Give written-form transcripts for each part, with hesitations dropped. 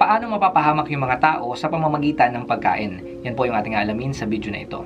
Paano mapapahamak yung mga tao sa pamamagitan ng pagkain? Yan po yung ating alamin sa video na ito.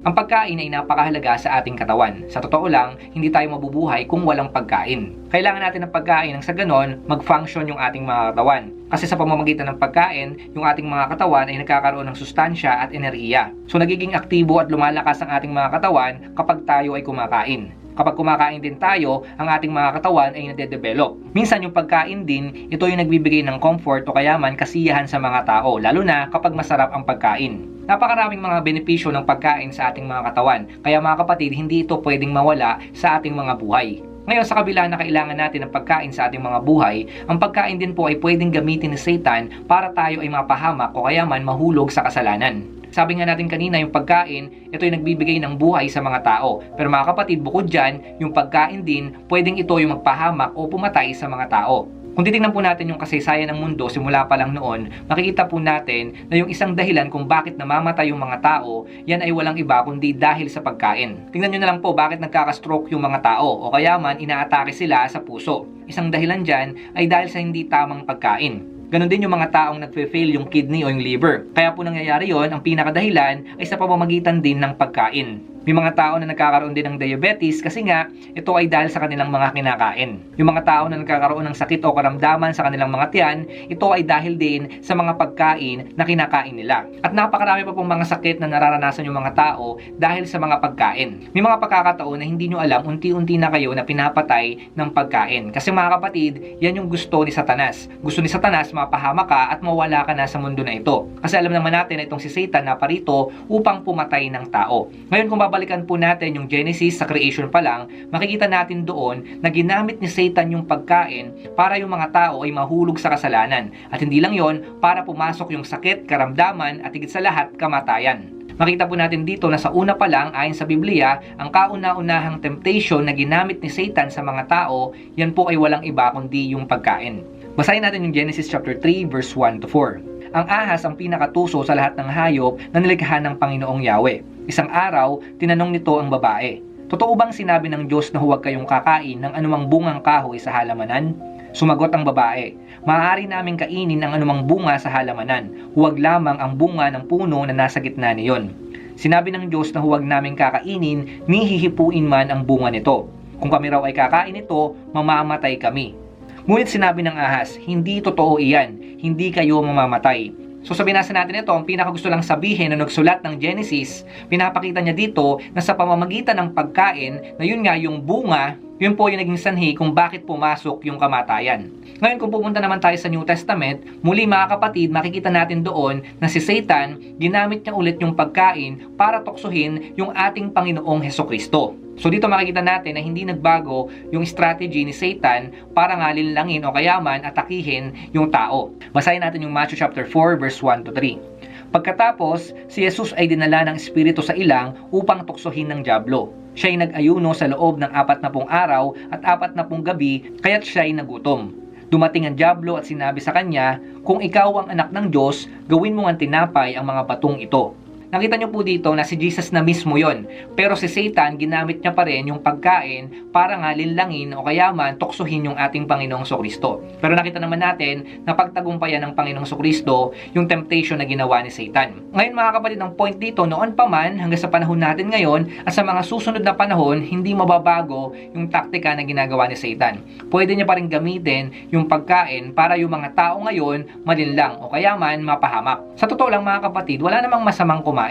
Ang pagkain ay napakahalaga sa ating katawan. Sa totoo lang, hindi tayo mabubuhay kung walang pagkain. Kailangan natin ng pagkain nang sa ganon, mag-function yung ating mga katawan. Kasi sa pamamagitan ng pagkain, yung ating mga katawan ay nagkakaroon ng sustansya at enerhiya. So nagiging aktibo at lumalakas ang ating mga katawan kapag tayo ay kumakain. Kapag kumakain din tayo, ang ating mga katawan ay nade-develop. Minsan yung pagkain din, ito yung nagbibigay ng comfort o kayaman, kasiyahan sa mga tao, lalo na kapag masarap ang pagkain. Napakaraming mga benepisyo ng pagkain sa ating mga katawan, kaya mga kapatid, hindi ito pwedeng mawala sa ating mga buhay. Ngayon, sa kabila na kailangan natin ng pagkain sa ating mga buhay, ang pagkain din po ay pwedeng gamitin ni Satan para tayo ay mapahamak o kaya man mahulog sa kasalanan. Sabi nga natin kanina, yung pagkain, ito yung nagbibigay ng buhay sa mga tao. Pero mga kapatid, bukod dyan, yung pagkain din, pwedeng ito yung magpahamak o pumatay sa mga tao. Kung titingnan po natin yung kasaysayan ng mundo simula pa lang noon, makikita po natin na yung isang dahilan kung bakit namamatay yung mga tao, yan ay walang iba kundi dahil sa pagkain. Tingnan nyo na lang po bakit nagkaka-stroke yung mga tao o kaya man inaatake sila sa puso. Isang dahilan dyan ay dahil sa hindi tamang pagkain. Ganon din yung mga taong nagfe-fail yung kidney o yung liver. Kaya po nangyayari yon, ang pinakadahilan ay sa pamamagitan din ng pagkain. May mga tao na nagkakaroon din ng diabetes kasi nga ito ay dahil sa kanilang mga kinakain. Yung mga tao na nagkakaroon ng sakit o karamdaman sa kanilang mga tiyan, ito ay dahil din sa mga pagkain na kinakain nila. At napakarami pa pong mga sakit na nararanasan yung mga tao dahil sa mga pagkain. May mga pagkakataon na hindi nyo alam, unti-unti na kayo na pinapatay ng pagkain. Kasi mga kapatid, yan yung gusto ni Satanas. Gusto ni Satanas mapahama ka at mawala ka na sa mundo na ito. Kasi alam naman natin na itong si Satan na parito upang pumatay ng tao. Ngayon kung balikan po natin yung Genesis sa creation pa lang, makikita natin doon na ginamit ni Satan yung pagkain para yung mga tao ay mahulog sa kasalanan. At hindi lang yon, para pumasok yung sakit, karamdaman at higit sa lahat, kamatayan. Makita po natin dito na sa una pa lang, ayon sa Biblia, ang kauna-unahang temptation na ginamit ni Satan sa mga tao, yan po ay walang iba kundi yung pagkain. Basahin natin yung Genesis chapter 3 verse 1 to 4. Ang ahas ang pinakatuso sa lahat ng hayop na nilikha ng Panginoong Yahweh. Isang araw, tinanong nito ang babae, "Totoo bang sinabi ng Diyos na huwag kayong kakain ng anumang bungang kahoy sa halamanan?" Sumagot ang babae, "Maaari naming kainin ang anumang bunga sa halamanan, huwag lamang ang bunga ng puno na nasa gitna niyon. Sinabi ng Diyos na huwag naming kakainin, ni hihipuin man ang bunga nito. Kung kami raw ay kakain ito, mamamatay kami." Ngunit sinabi ng ahas, "Hindi totoo iyan, hindi kayo mamamatay." So sa binasa natin ito, ang pinakagusto lang sabihin na nagsulat ng Genesis, pinapakita niya dito na sa pamamagitan ng pagkain, na yun nga yung bunga, yun po yung naging sanhi kung bakit pumasok yung kamatayan. Ngayon kung pupunta naman tayo sa New Testament, muli mga kapatid, makikita natin doon na si Satan, ginamit niya ulit yung pagkain para tuksohin yung ating Panginoong Hesukristo. So dito makikita natin na hindi nagbago yung strategy ni Satan para nga linlangin o kayaman atakihin yung tao. Basahin natin yung Matthew chapter 4 verse 1 to 3. Pagkatapos, si Jesus ay dinala ng espiritu sa ilang upang tuksohin ng dyablo. Siya ay nag-ayuno sa loob ng 40 araw at 40 gabi, kaya't siya ay nagutom. Dumating ang dyablo at sinabi sa kanya, "Kung ikaw ang anak ng Diyos, gawin mo ang tinapay ang mga batong ito." Nakita nyo po dito na si Jesus na mismo yon. Pero si Satan, ginamit niya pa rin yung pagkain para nga linlangin o kaya man tuksohin yung ating Panginoong Sokristo. Pero nakita naman natin na pagtagumpayan ng Panginoong Sokristo yung temptation na ginawa ni Satan. Ngayon mga kapatid, ang point dito, noon pa man hanggang sa panahon natin ngayon at sa mga susunod na panahon, hindi mababago yung taktika na ginagawa ni Satan. Pwede niya pa rin gamitin yung pagkain para yung mga tao ngayon malinlang o kaya man mapahamak. Sa totoo lang mga kapatid, wala namang masamang kumain.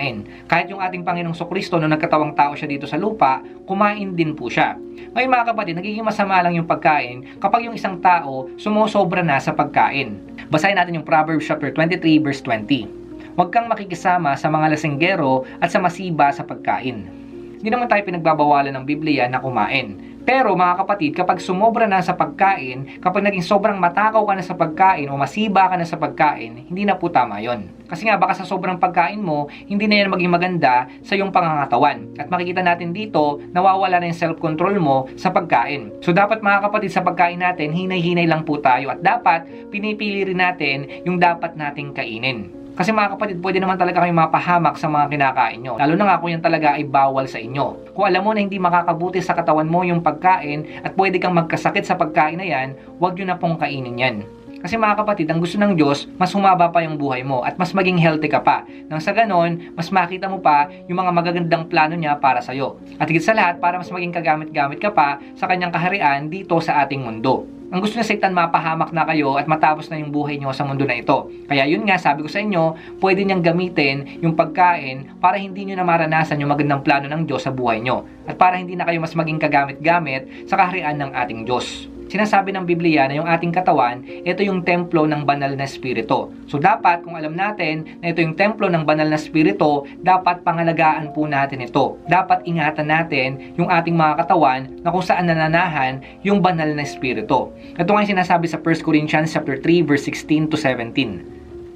Kahit yung ating Panginoong Sokristo nung nagkatawang tao siya dito sa lupa, kumain din po siya. Ngayon mga kapatid, nagiging masama lang yung pagkain kapag yung isang tao sumosobra na sa pagkain. Basahin natin yung Proverbs chapter 23 verse 20. "Huwag kang makikisama sa mga lasinggero at sa masiba sa pagkain." Hindi naman tayo pinagbabawalan ng Biblia na kumain. Pero mga kapatid, kapag sumobra na sa pagkain, kapag naging sobrang matakaw ka na sa pagkain o masiba ka na sa pagkain, hindi na po tama yon. Kasi nga baka sa sobrang pagkain mo, hindi na yan maging maganda sa iyong pangangatawan. At makikita natin dito, nawawala na yung self-control mo sa pagkain. So dapat mga kapatid, sa pagkain natin, hinay-hinay lang po tayo at dapat pinipili rin natin yung dapat nating kainin. Kasi mga kapatid, pwede naman talaga kayong mapahamak sa mga kinakain nyo. Lalo na nga kung yan talaga ay bawal sa inyo. Kung alam mo na hindi makakabuti sa katawan mo yung pagkain at pwede kang magkasakit sa pagkain na yan, huwag nyo na pong kainin yan. Kasi mga kapatid, ang gusto ng Diyos, mas humaba pa yung buhay mo at mas maging healthy ka pa. Nang sa ganon, mas makita mo pa yung mga magagandang plano niya para sa'yo. At higit sa lahat, para mas maging kagamit-gamit ka pa sa kanyang kaharian dito sa ating mundo. Ang gusto ni Satan, mapahamak na kayo at matapos na yung buhay nyo sa mundo na ito. Kaya yun nga, sabi ko sa inyo, pwede niyang gamitin yung pagkain para hindi nyo na maranasan yung magandang plano ng Diyos sa buhay nyo. At para hindi na kayo mas maging kagamit-gamit sa kaharian ng ating Diyos. Sinasabi ng Biblia na yung ating katawan, ito yung templo ng banal na espiritu. So dapat, kung alam natin na ito yung templo ng banal na espiritu, dapat pangalagaan po natin ito. Dapat ingatan natin yung ating mga katawan na kung saan nananahan yung banal na espiritu. Ito nga yung sinasabi sa 1 Corinthians chapter 3 verse 16 to 17.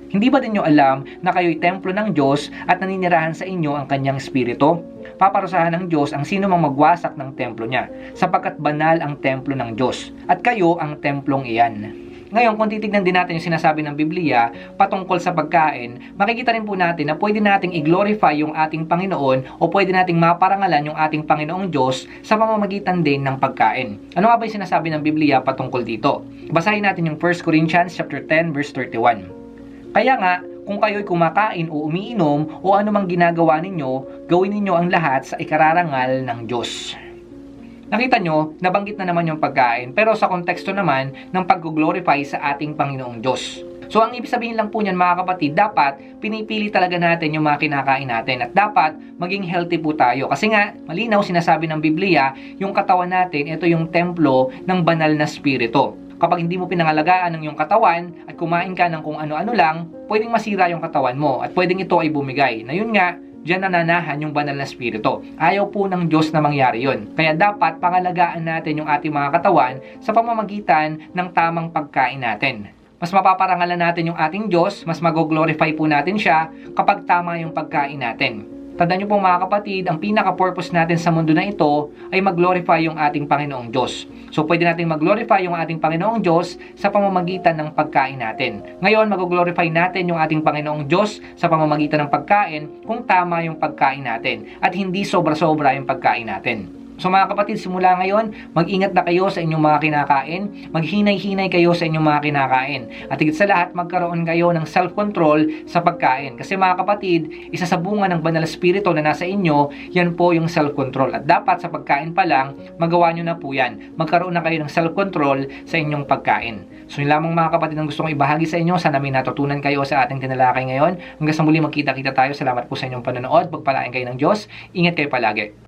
Hindi ba din nyo alam na kayo'y templo ng Diyos at naninirahan sa inyo ang kanyang espiritu? Paparusahan ng Diyos ang sino mang magwasak ng templo niya, sapagkat banal ang templo ng Diyos, at kayo ang templong iyan. Ngayon, kung titignan din natin yung sinasabi ng Biblia patungkol sa pagkain, makikita rin po natin na pwede nating i-glorify yung ating Panginoon o pwede nating maparangalan yung ating Panginoong Diyos sa pamamagitan din ng pagkain. Ano nga ba yung sinasabi ng Biblia patungkol dito? Basahin natin yung 1 Corinthians chapter 10 verse 31. Kaya nga, kung kayo'y kumakain o umiinom o anumang ginagawa ninyo, gawin ninyo ang lahat sa ikararangal ng Diyos. Nakita nyo, nabanggit na naman yung pagkain, pero sa konteksto naman ng pag-glorify sa ating Panginoong Diyos. So ang ibig sabihin lang po niyan mga kapatid, dapat pinipili talaga natin yung mga kinakain natin at dapat maging healthy po tayo. Kasi nga, malinaw sinasabi ng Biblia, yung katawan natin, ito yung templo ng banal na espiritu. Kapag hindi mo pinangalagaan ng iyong katawan at kumain ka ng kung ano-ano lang, pwedeng masira yung katawan mo at pwedeng ito ay bumigay. Na yun nga, diyan nananahan yung banal na espiritu. Ayaw po ng Diyos na mangyari yun. Kaya dapat pangalagaan natin yung ating mga katawan sa pamamagitan ng tamang pagkain natin. Mas mapaparangalan natin yung ating Diyos, mas mag-glorify po natin siya kapag tama yung pagkain natin. Tandaan niyo po mga kapatid, ang pinaka-purpose natin sa mundo na ito ay mag-glorify yung ating Panginoong Diyos. So pwede natin mag-glorify yung ating Panginoong Diyos sa pamamagitan ng pagkain natin. Ngayon, mag-glorify natin yung ating Panginoong Diyos sa pamamagitan ng pagkain kung tama yung pagkain natin at hindi sobra-sobra yung pagkain natin. So mga kapatid, simula ngayon, mag-ingat na kayo sa inyong mga kinakain, maghinay-hinay kayo sa inyong mga kinakain, at higit sa lahat, magkaroon kayo ng self-control sa pagkain. Kasi mga kapatid, isa sa bunga ng banal na espiritu na nasa inyo, yan po yung self-control. At dapat sa pagkain pa lang, magawa nyo na po yan. Magkaroon na kayo ng self-control sa inyong pagkain. So yun lamang mga kapatid ang gusto kong ibahagi sa inyo. Sana may natutunan kayo sa ating tinalakay ngayon. Hanggang sa muli magkita-kita tayo. Salamat po sa inyong panonood. Pagpalain kayo ng Diyos. Ingat kayo palagi.